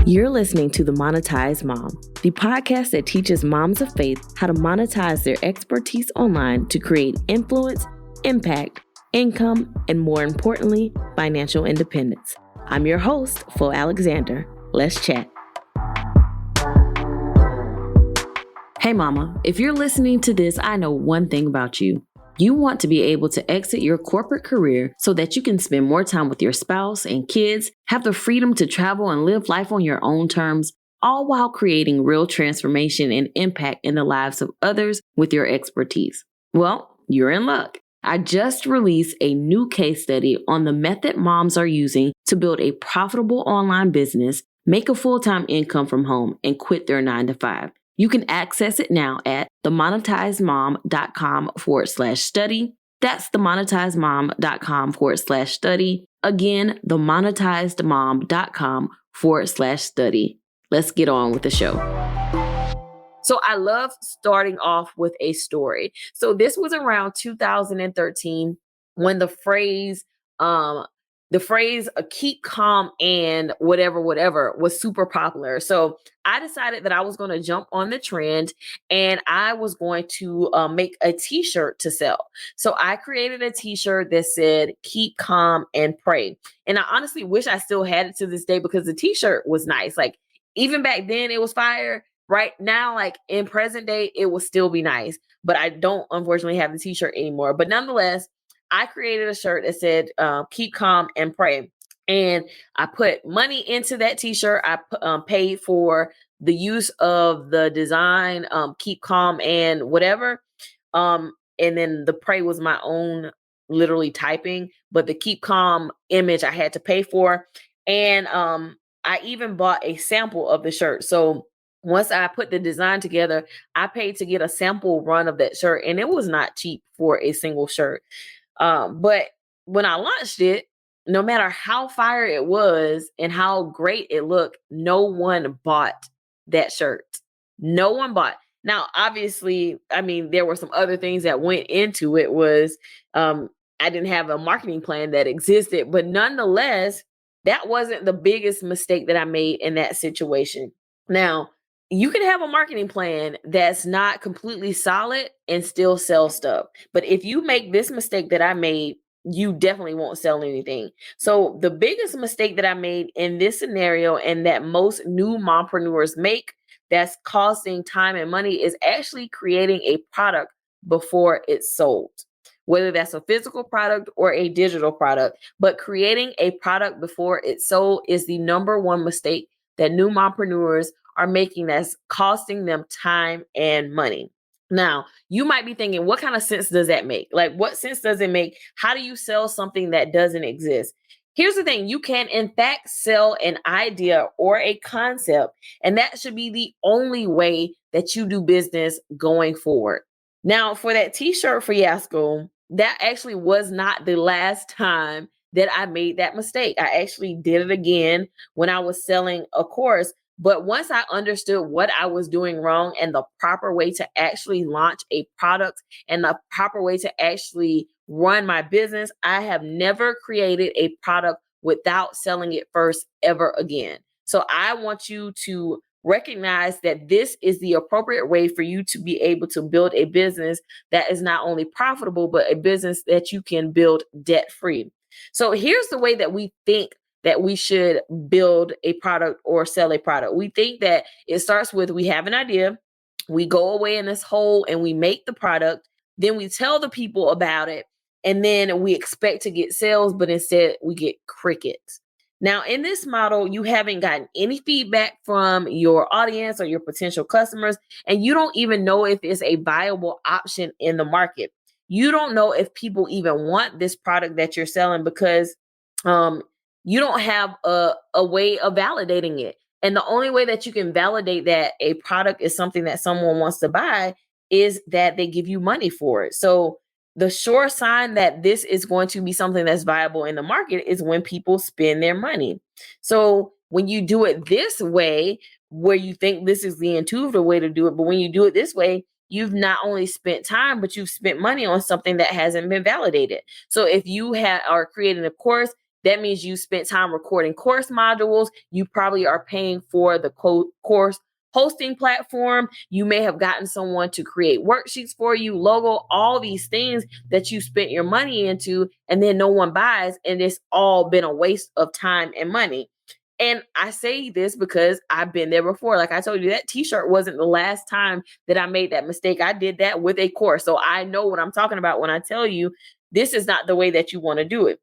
You're listening to The Monetized Mom, the podcast that teaches moms of faith how to monetize their expertise online to create influence, impact, income, and more importantly, financial independence. I'm your host, Flo Alexander. Let's chat. Hey mama, if you're listening to this, I know one thing about you. You want to be able to exit your corporate career so that you can spend more time with your spouse and kids, have the freedom to travel and live life on your own terms, all while creating real transformation and impact in the lives of others with your expertise. Well, you're in luck. I just released a new case study on the method moms are using to build a profitable online business, make a full-time income from home, and quit their 9-to-5. You can access it now at themonetizedmom.com/study. That's themonetizedmom.com/study. Again, themonetizedmom.com/study. Let's get on with the show. So I love starting off with a story. So this was around 2013 when the phrase keep calm and whatever was super popular. So I decided that I was going to jump on the trend and I was going to make a t-shirt to sell. So I created a t-shirt that said, keep calm and pray. And I honestly wish I still had it to this day because the t-shirt was nice. Like even back then it was fire. Right now, like in present day, it will still be nice, but I don't unfortunately have the t-shirt anymore. But nonetheless, I created a shirt that said, keep calm and pray. And I put money into that t-shirt. I paid for the use of the design, keep calm and whatever. And then the pray was my own literally typing, but the keep calm image I had to pay for. And I even bought a sample of the shirt. So once I put the design together, I paid to get a sample run of that shirt, and it was not cheap for a single shirt. But when I launched it, no matter how fire it was and how great it looked, no one bought that shirt. No one bought. Now, obviously, I mean, there were some other things that went into it. I didn't have a marketing plan that existed, but nonetheless, that wasn't the biggest mistake that I made in that situation. Now, you can have a marketing plan that's not completely solid and still sell stuff. But if you make this mistake that I made, you definitely won't sell anything. So the biggest mistake that I made in this scenario and that most new mompreneurs make that's costing time and money is actually creating a product before it's sold. Whether that's a physical product or a digital product, but creating a product before it's sold is the number one mistake that new mompreneurs are making that's costing them time and money. Now, you might be thinking, what kind of sense does that make? Like, what sense does it make? How do you sell something that doesn't exist? Here's the thing. You can, in fact, sell an idea or a concept, and that should be the only way that you do business going forward. Now, for that t-shirt fiasco, that actually was not the last time that I made that mistake. I actually did it again when I was selling a course. But once I understood what I was doing wrong and the proper way to actually launch a product and the proper way to actually run my business, I have never created a product without selling it first ever again. So I want you to recognize that this is the appropriate way for you to be able to build a business that is not only profitable, but a business that you can build debt-free. So here's the way that we think that we should build a product or sell a product. We think that it starts with, we have an idea, we go away in this hole and we make the product, then we tell the people about it, and then we expect to get sales, but instead we get crickets. Now, in this model, you haven't gotten any feedback from your audience or your potential customers, and you don't even know if it's a viable option in the market. You don't know if people even want this product that you're selling because you don't have a way of validating it. And the only way that you can validate that a product is something that someone wants to buy is that they give you money for it. So the sure sign that this is going to be something that's viable in the market is when people spend their money. So when you do it this way, where you think this is the intuitive way to do it, but when you do it this way, you've not only spent time, but you've spent money on something that hasn't been validated. So if you are creating a course, That means you spent time recording course modules. You probably are paying for the course hosting platform. You may have gotten someone to create worksheets for you, logo, all these things that you spent your money into, and then no one buys, and it's all been a waste of time and money. And I say this because I've been there before. Like I told you, that t-shirt wasn't the last time that I made that mistake. I did that with a course. So I know what I'm talking about when I tell you this is not the way that you want to do it.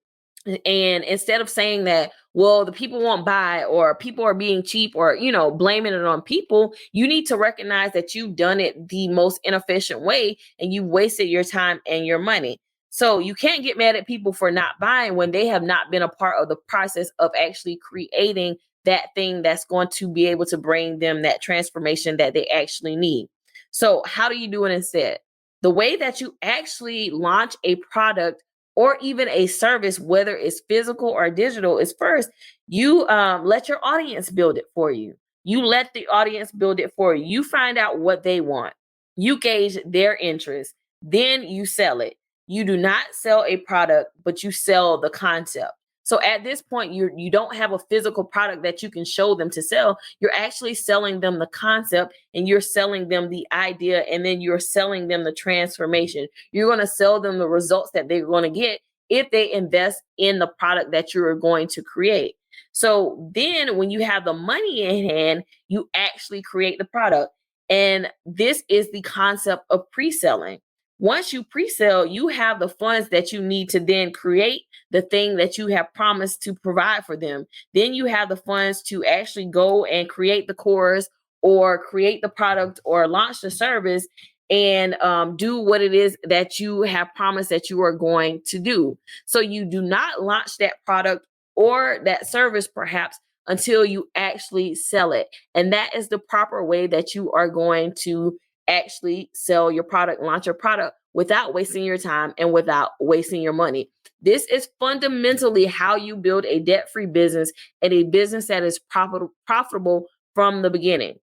And instead of saying that, well, the people won't buy, or people are being cheap, or, blaming it on people, you need to recognize that you've done it the most inefficient way and you wasted your time and your money. So you can't get mad at people for not buying when they have not been a part of the process of actually creating that thing that's going to be able to bring them that transformation that they actually need. So how do you do it instead? The way that you actually launch a product or even a service, whether it's physical or digital, is first, you let your audience build it for you. You let the audience build it for you. You find out what they want. You gauge their interest. Then you sell it. You do not sell a product, but you sell the concept. So at this point, you don't have a physical product that you can show them to sell. You're actually selling them the concept, and you're selling them the idea, and then you're selling them the transformation. You're going to sell them the results that they're going to get if they invest in the product that you're going to create. So then when you have the money in hand, you actually create the product. And this is the concept of pre-selling. Once you pre-sell, you have the funds that you need to then create the thing that you have promised to provide for them. Then you have the funds to actually go and create the course or create the product or launch the service and do what it is that you have promised that you are going to do. So you do not launch that product or that service perhaps until you actually sell it. And that is the proper way that you are going to actually sell your product, launch your product without wasting your time and without wasting your money. This is fundamentally how you build a debt-free business and a business that is profitable from the beginning.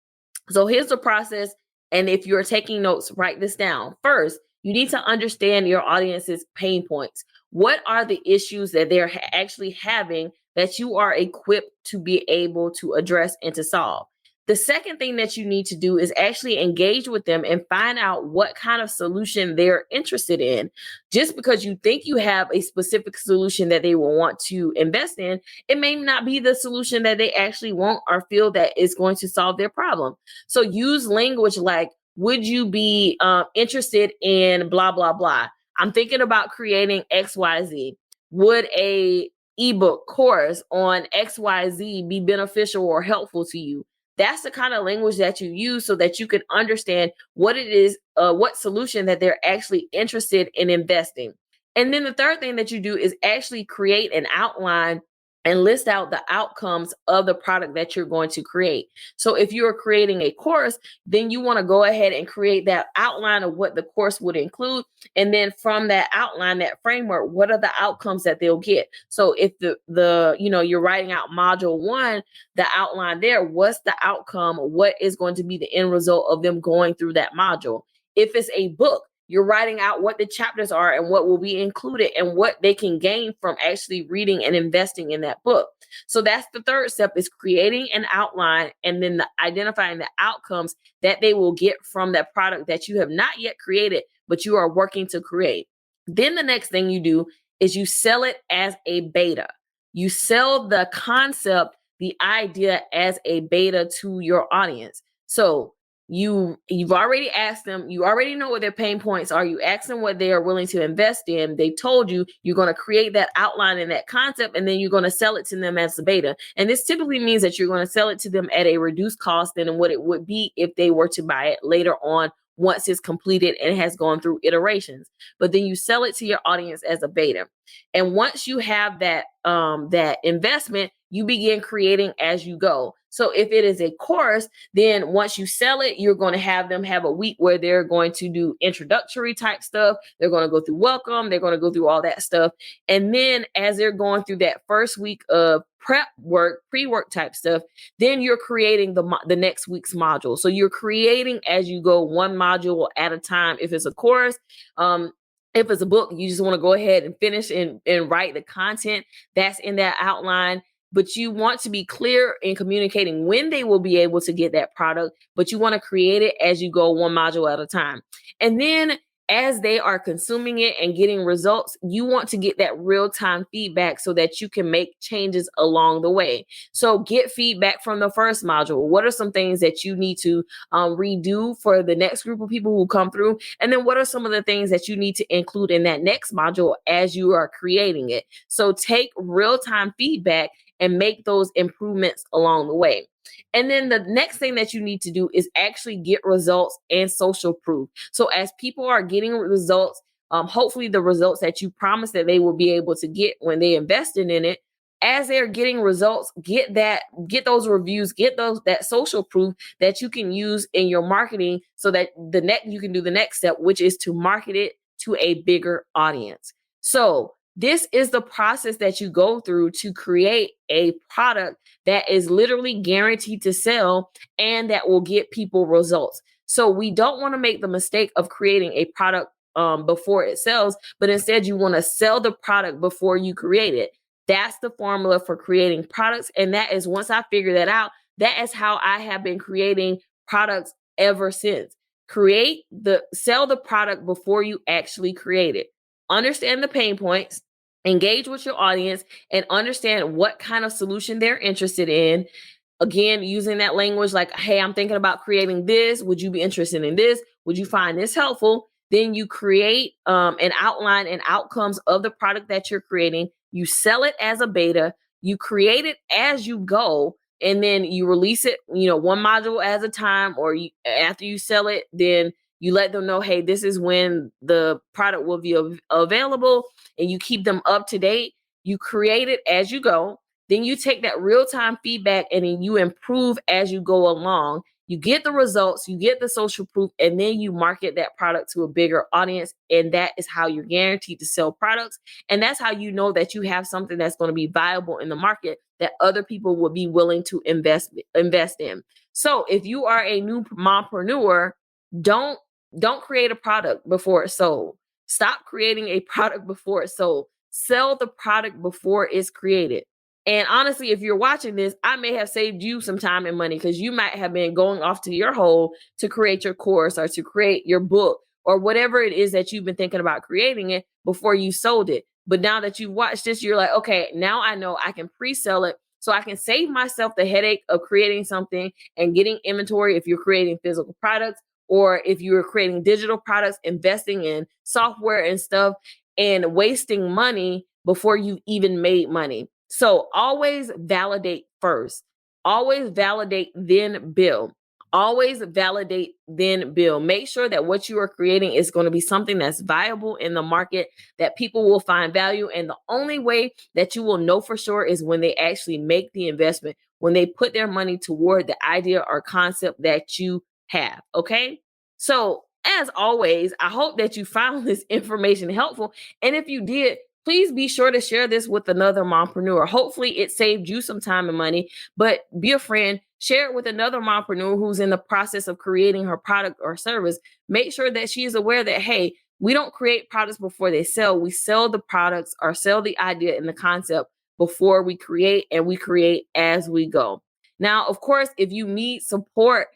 So here's the process. And if you're taking notes, write this down. First, you need to understand your audience's pain points. What are the issues that they're actually having that you are equipped to be able to address and to solve? The second thing that you need to do is actually engage with them and find out what kind of solution they're interested in. Just because you think you have a specific solution that they will want to invest in, it may not be the solution that they actually want or feel that is going to solve their problem. So use language like, would you be interested in blah, blah, blah? I'm thinking about creating XYZ. Would a ebook course on XYZ be beneficial or helpful to you? That's the kind of language that you use so that you can understand what it is, what solution that they're actually interested in investing. And then the third thing that you do is actually create an outline and list out the outcomes of the product that you're going to create. So if you're creating a course, then you want to go ahead and create that outline of what the course would include. And then from that outline, that framework, what are the outcomes that they'll get? So if you're writing out module 1, the outline there, what's the outcome? What is going to be the end result of them going through that module? If it's a book, you're writing out what the chapters are and what will be included and what they can gain from actually reading and investing in that book. So that's the third step, is creating an outline and then identifying the outcomes that they will get from that product that you have not yet created, but you are working to create. Then the next thing you do is you sell it as a beta. You sell the concept, the idea, as a beta to your audience. So you've already asked them, you already know what their pain points are. You ask them what they are willing to invest in. They told you you're going to create that outline and that concept, and then you're going to sell it to them as a beta. And this typically means that you're going to sell it to them at a reduced cost than what it would be if they were to buy it later on once it's completed and has gone through iterations. But then you sell it to your audience as a beta. And once you have that investment, you begin creating as you go. So if it is a course, then once you sell it, you're going to have them have a week where they're going to do introductory type stuff. They're going to go through welcome. They're going to go through all that stuff. And then as they're going through that first week of prep work, pre-work type stuff, then you're creating the next week's module. So you're creating as you go, one module at a time. If it's a course, If it's a book, you just want to go ahead and finish and write the content that's in that outline. But you want to be clear in communicating when they will be able to get that product, but you want to create it as you go one module at a time. And then as they are consuming it and getting results, you want to get that real-time feedback so that you can make changes along the way. So get feedback from the first module. What are some things that you need to redo for the next group of people who come through? And then what are some of the things that you need to include in that next module as you are creating it? So take real-time feedback and make those improvements along the way. And then the next thing that you need to do is actually get results and social proof. So as people are getting results, hopefully the results that you promised that they will be able to get when they invested in it, as they're getting results, get those reviews, get that social proof that you can use in your marketing so that you can do the next step, which is to market it to a bigger audience. So this is the process that you go through to create a product that is literally guaranteed to sell and that will get people results. So we don't want to make the mistake of creating a product before it sells, but instead you want to sell the product before you create it. That's the formula for creating products. And that is, once I figure that out, that is how I have been creating products ever since. Sell the product before you actually create it. Understand the pain points, engage with your audience, and understand what kind of solution they're interested in. Again, using that language like, hey, I'm thinking about creating this. Would you be interested in this? Would you find this helpful? Then you create an outline and outcomes of the product that you're creating. You sell it as a beta. You create it as you go. And then you release it, one module at a time, or after you sell it, then you let them know, hey, this is when the product will be available, and you keep them up to date. You create it as you go. Then you take that real-time feedback and then you improve as you go along. You get the results, you get the social proof, and then you market that product to a bigger audience. And that is how you're guaranteed to sell products. And that's how you know that you have something that's going to be viable in the market that other people will be willing to invest in. So if you are a new mompreneur, don't create a product before it's sold. Stop creating a product before it's sold. Sell the product before it's created. And honestly, if you're watching this, I may have saved you some time and money, because you might have been going off to your hole to create your course or to create your book or whatever it is that you've been thinking about creating it before you sold it. But now that you've watched this, you're like, okay, now I know I can pre-sell it, so I can save myself the headache of creating something and getting inventory if you're creating physical products, or if you're creating digital products, investing in software and stuff and wasting money before you even made money. So always validate first. Always validate, then build. Always validate, then build. Make sure that what you are creating is going to be something that's viable in the market, that people will find value. And the only way that you will know for sure is when they actually make the investment, when they put their money toward the idea or concept that you have. Okay. So as always, I hope that you found this information helpful. And if you did, please be sure to share this with another mompreneur. Hopefully it saved you some time and money, but be a friend, share it with another mompreneur who's in the process of creating her product or service. Make sure that she is aware that, hey, we don't create products before they sell. We sell the products or sell the idea and the concept before we create, and we create as we go. Now, of course, if you need support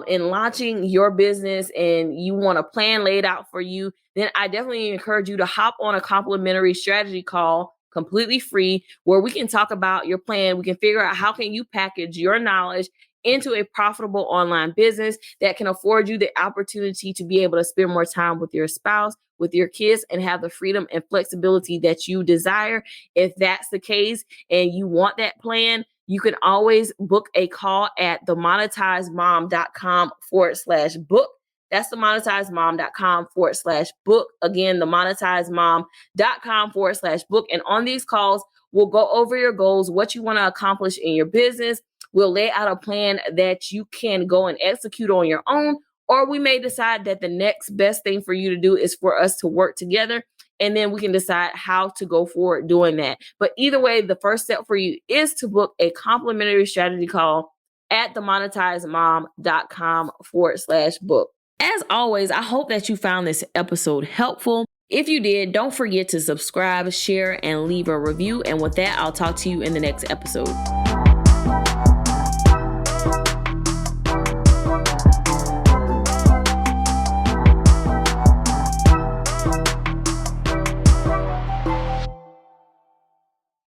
in launching your business and you want a plan laid out for you, then I definitely encourage you to hop on a complimentary strategy call, completely free, where we can talk about your plan. We can figure out how can you package your knowledge into a profitable online business that can afford you the opportunity to be able to spend more time with your spouse, with your kids, and have the freedom and flexibility that you desire. If that's the case and you want that plan, you can always book a call at themonetizedmom.com/book. That's themonetizedmom.com/book. Again, themonetizedmom.com/book. And on these calls, we'll go over your goals, what you want to accomplish in your business. We'll lay out a plan that you can go and execute on your own, or we may decide that the next best thing for you to do is for us to work together. And then we can decide how to go forward doing that. But either way, the first step for you is to book a complimentary strategy call at themonetizedmom.com/book. As always, I hope that you found this episode helpful. If you did, don't forget to subscribe, share, and leave a review. And with that, I'll talk to you in the next episode.